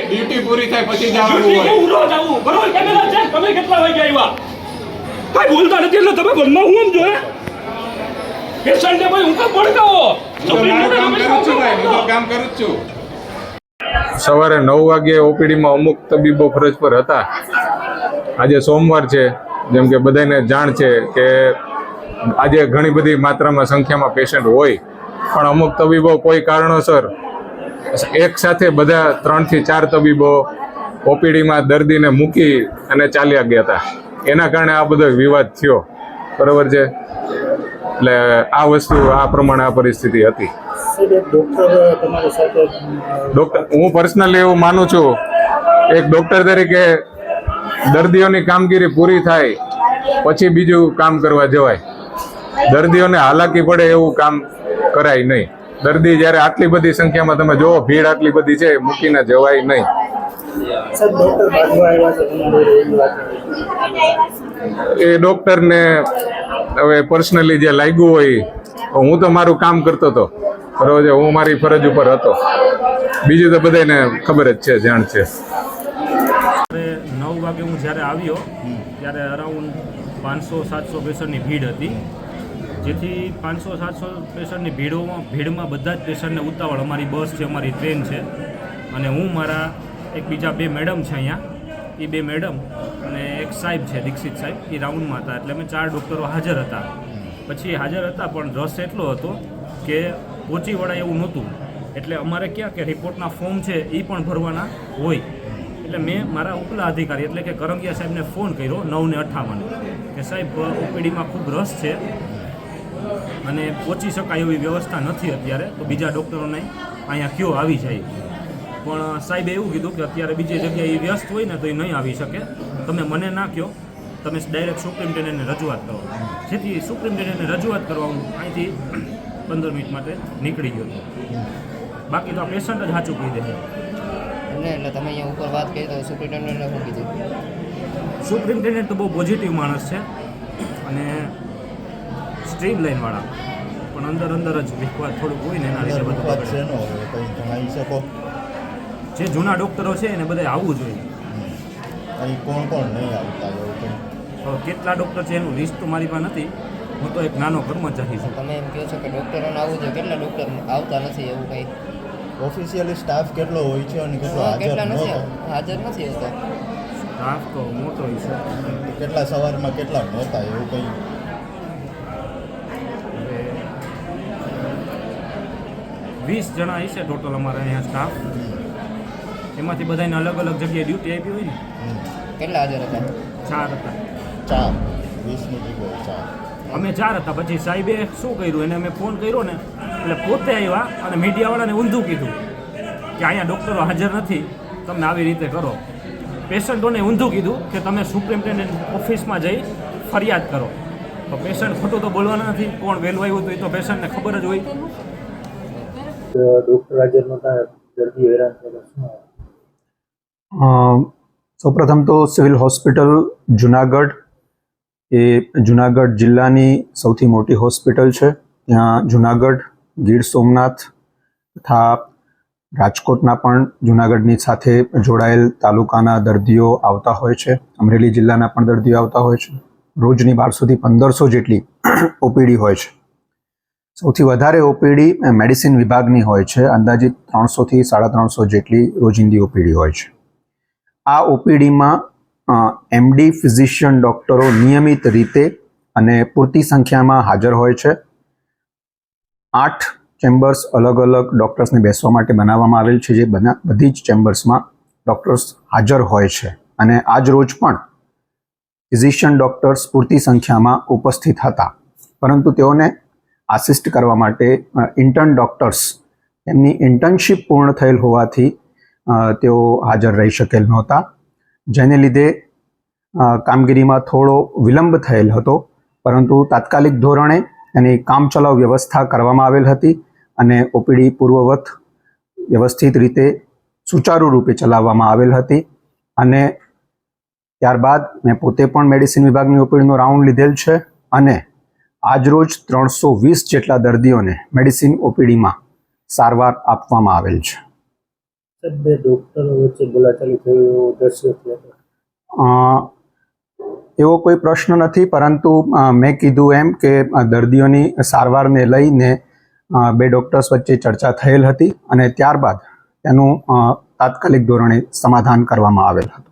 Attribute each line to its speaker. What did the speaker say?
Speaker 1: Duty પૂરી થાય પછી જવાનું તમે કેટલા વાગે આવ્યા? કઈ બોલતા નથી એટલે તમે ઘરમાં હું આમ જોયે પેશન્ટ ને ભાઈ હું કામ પડકાવો કામ કરું છું.
Speaker 2: સવારે 9 વાગે ઓપીડીમાં અમુક તબીબો ફરજ પર હતા. આજે સોમવાર છે, જેમ કે બધાને જાણ છે કે આજે ઘણી બધી માત્રામાં સંખ્યામાં પેશન્ટ હોય, પણ અમુક તબીબો કોઈ કારણોસર એક સાથે બધા 3 થી 4 તબીબો ઓપીડીમાં દર્દીને મૂકી અને ચાલ્યા ગયા હતા. એના કારણે આ બધો વિવાદ થયો. બરાબર છે, એટલે આ વસ્તુ આ પ્રમાણે આ પરિસ્થિતિ હતી. ડૉક્ટર હું પર્સનલી એવું માનું છું, એક ડૉક્ટર તરીકે દર્દીઓની કામગીરી પૂરી થાય પછી બીજું કામ કરવા જવાય. દર્દીઓને હાલાકી પડે એવું કામ કરાય નહીં. દર્દી જ્યારે આટલી બધી સંખ્યામાં તમે જુઓ, ભીડ આટલી બધી છે, મૂકીને જવાય નહીં. એ ડૉક્ટરને હવે પર્સનલી જે લાગ્યું હોય, હું તો મારું કામ કરતો હતો, બરોબર છે, હું મારી ફરજ ઉપર હતો. બીજું તો બધાને ખબર જ છે, જાણ છે.
Speaker 3: 9 વાગે હું જ્યારે આવ્યો ત્યારે અરાઉન્ડ 500-700 પેશન્ટની ભીડ હતી, જેથી 500-700 પેશન્ટની ભીડમાં બધા જ પેશન્ટને ઉતાવળ, અમારી બસ છે, અમારી ટ્રેન છે, અને હું મારા એક બીજા 2 મેડમ છે અહીંયા, એ 2 મેડમ અને એક સાહેબ છે, દીક્ષિત સાહેબ, એ રાઉન્ડમાં હતા. એટલે અમે 4 ડૉક્ટરો હાજર હતા. પછી હાજર હતા પણ રસ એટલો હતો કે પહોંચી વળાય એવું નહોતું. એટલે અમારે ક્યાં કે રિપોર્ટના ફોર્મ છે એ પણ ભરવાના હોય. એટલે મેં મારા ઉપલા અધિકારી એટલે કે કરંગિયા સાહેબને ફોન કર્યો 9:58 કે સાહેબ ઓપીડીમાં ખૂબ રસ છે અને પહોંચી શકાય એવી વ્યવસ્થા નથી અત્યારે, તો બીજા ડૉક્ટરોને અહીંયા કયો આવી જાય. પણ સાહેબે એવું કીધું કે અત્યારે બીજી જગ્યાએ એ વ્યસ્ત હોય ને તો એ નહીં આવી શકે, તમે મને ના કહો, તમે ડાયરેક્ટ સુપ્રિન્ટેન્ડન્ટને રજૂઆત કરો. જેથી સુપ્રિન્ટેન્ડન્ટને રજૂઆત કરવા હું અહીંથી 15 મિનિટ માટે નીકળી ગયો હતો. બાકી તો આ પેશન્ટ જ સાચું કહી દે.
Speaker 4: એટલે તમે અહીંયા ઉપર વાત કરી તો સુપ્રિન્ટેન્ડન્ટને શું કીધું?
Speaker 3: સુપ્રિન્ટેન્ડન્ટ તો બહુ પોઝિટિવ માણસ છે અને સ્ટ્રીમ લાઈનવાળા, પણ અંદર જ વિખવાદ થોડુંક હોય ને એના લીધે બધું
Speaker 5: જણાવી શકો.
Speaker 3: જે જૂના ડૉક્ટરો છે એને બધા આવવું જોઈએ.
Speaker 5: અહીં કોણ નહીં આવતા એવું?
Speaker 3: કેટલા ડૉક્ટર છે એનું લિસ્ટ તો મારી પાસે નથી, હું તો એક નાનો કર્મચારી છું.
Speaker 4: તમે એમ કહો છો કે ડૉક્ટરોને આવવું જોઈએ, કેટલા ડૉક્ટર આવતા નથી એવું કંઈ?
Speaker 5: ઓફિશિયલી સ્ટાફ કેટલો હોય છે અને કેટલો
Speaker 4: હાજર નથી હોતા?
Speaker 3: સ્ટાફ તો મોટો હોય છે.
Speaker 5: કેટલા સવારમાં કેટલા નહોતા એવું કંઈ?
Speaker 3: 20 જણા હશે ટોટલ અમારે અહીંયા સ્ટાફ. એમાંથી બધાને અલગ અલગ જગ્યાએ ડ્યુટી આપી હોય ને.
Speaker 4: કેટલા હાજર હતા?
Speaker 3: 4 હતા.
Speaker 5: 20ની જગ્યાએ 4.
Speaker 3: અમે 4 હતા. પછી સાહેબે શું કર્યું, એને અમે ફોન કર્યો ને એટલે પોતે આવ્યા અને મીડિયાવાળાને ઊંધું કીધું કે અહીંયા ડૉક્ટરો હાજર નથી, તમે આવી રીતે કરો. પેશન્ટોને ઊંધું કીધું કે તમે સુપ્રિન્ટેન્ડન્ટ ઓફિસમાં જઈ ફરિયાદ કરો. તો પેશન્ટ ખોટું તો બોલવાના નથી, કોણ વહેલું આવ્યું હતું એ તો પેશન્ટને ખબર જ હોય.
Speaker 6: ડૉક્ટર હાજર નહોતા, દર્દી હેરાન થયેલા.
Speaker 7: સૌપ્રથમ તો સિવિલ હોસ્પિટલ જુનાગઢ એ જુનાગઢ જિલ્લાની સૌથી મોટી હોસ્પિટલ છે. ત્યાં જુનાગઢ, ગીર સોમનાથ તથા રાજકોટના પણ જુનાગઢની સાથે જોડાયેલ તાલુકાના દર્દીઓ આવતા હોય છે. અમરેલી જિલ્લાના પણ દર્દીઓ આવતા હોય છે. રોજની 1200 થી 1500 જેટલી ઓપીડી હોય છે. સૌથી વધારે ઓપીડી મેડિસિન વિભાગની હોય છે. અંદાજિત 300 થી 350 જેટલી રોજિંદી ઓપીડી હોય છે. આ ઓપીડીમાં એમડી ફિઝિશિયન ડૉક્ટરો નિયમિત રીતે અને પૂરતી સંખ્યામાં હાજર હોય છે. 8 ચેમ્બર્સ અલગ અલગ ડૉક્ટર્સને બેસવા માટે બનાવવામાં આવેલ છે, જે બધી જ ચેમ્બર્સમાં ડૉક્ટર્સ હાજર હોય છે. અને આજ રોજ પણ ફિઝિશિયન ડૉક્ટર્સ પૂરતી સંખ્યામાં ઉપસ્થિત હતા, પરંતુ તેઓને આસિસ્ટ કરવા માટે ઇન્ટર્ન ડૉક્ટર્સ એમની ઇન્ટર્નશીપ પૂર્ણ થયેલ હોવાથી તેઓ હાજર રહી શકેલ નહોતા, જેને લીધે કામગીરીમાં થોડો વિલંબ થયેલ હતો. પરંતુ તાત્કાલિક ધોરણે એની કામચલાઉ વ્યવસ્થા કરવામાં આવેલ હતી અને ઓપીડી પૂર્વવત વ્યવસ્થિત રીતે સુચારુ રૂપે ચલાવવામાં આવેલ હતી. અને ત્યારબાદ મેં પોતે પણ મેડિસિન વિભાગની ઓપીડીનો રાઉન્ડ લીધેલ છે અને આજરોજ 320 જેટલા દર્દીઓને મેડિસિન ઓપીડીમાં સારવાર આપવામાં આવેલ છે.
Speaker 6: સાહેબ, બે ડૉક્ટરો વચ્ચે બોલાચાલી થઈ એવો દ્રશ્ય થયો.
Speaker 7: એવો કોઈ પ્રશ્ન નથી, પરંતુ મેં કીધું એમ કે દર્દીઓની સારવારને લઈને બે ડૉક્ટર્સ વચ્ચે ચર્ચા થયેલ હતી અને ત્યારબાદ તેનું તાત્કાલિક ધોરણે સમાધાન કરવામાં આવેલ હતું.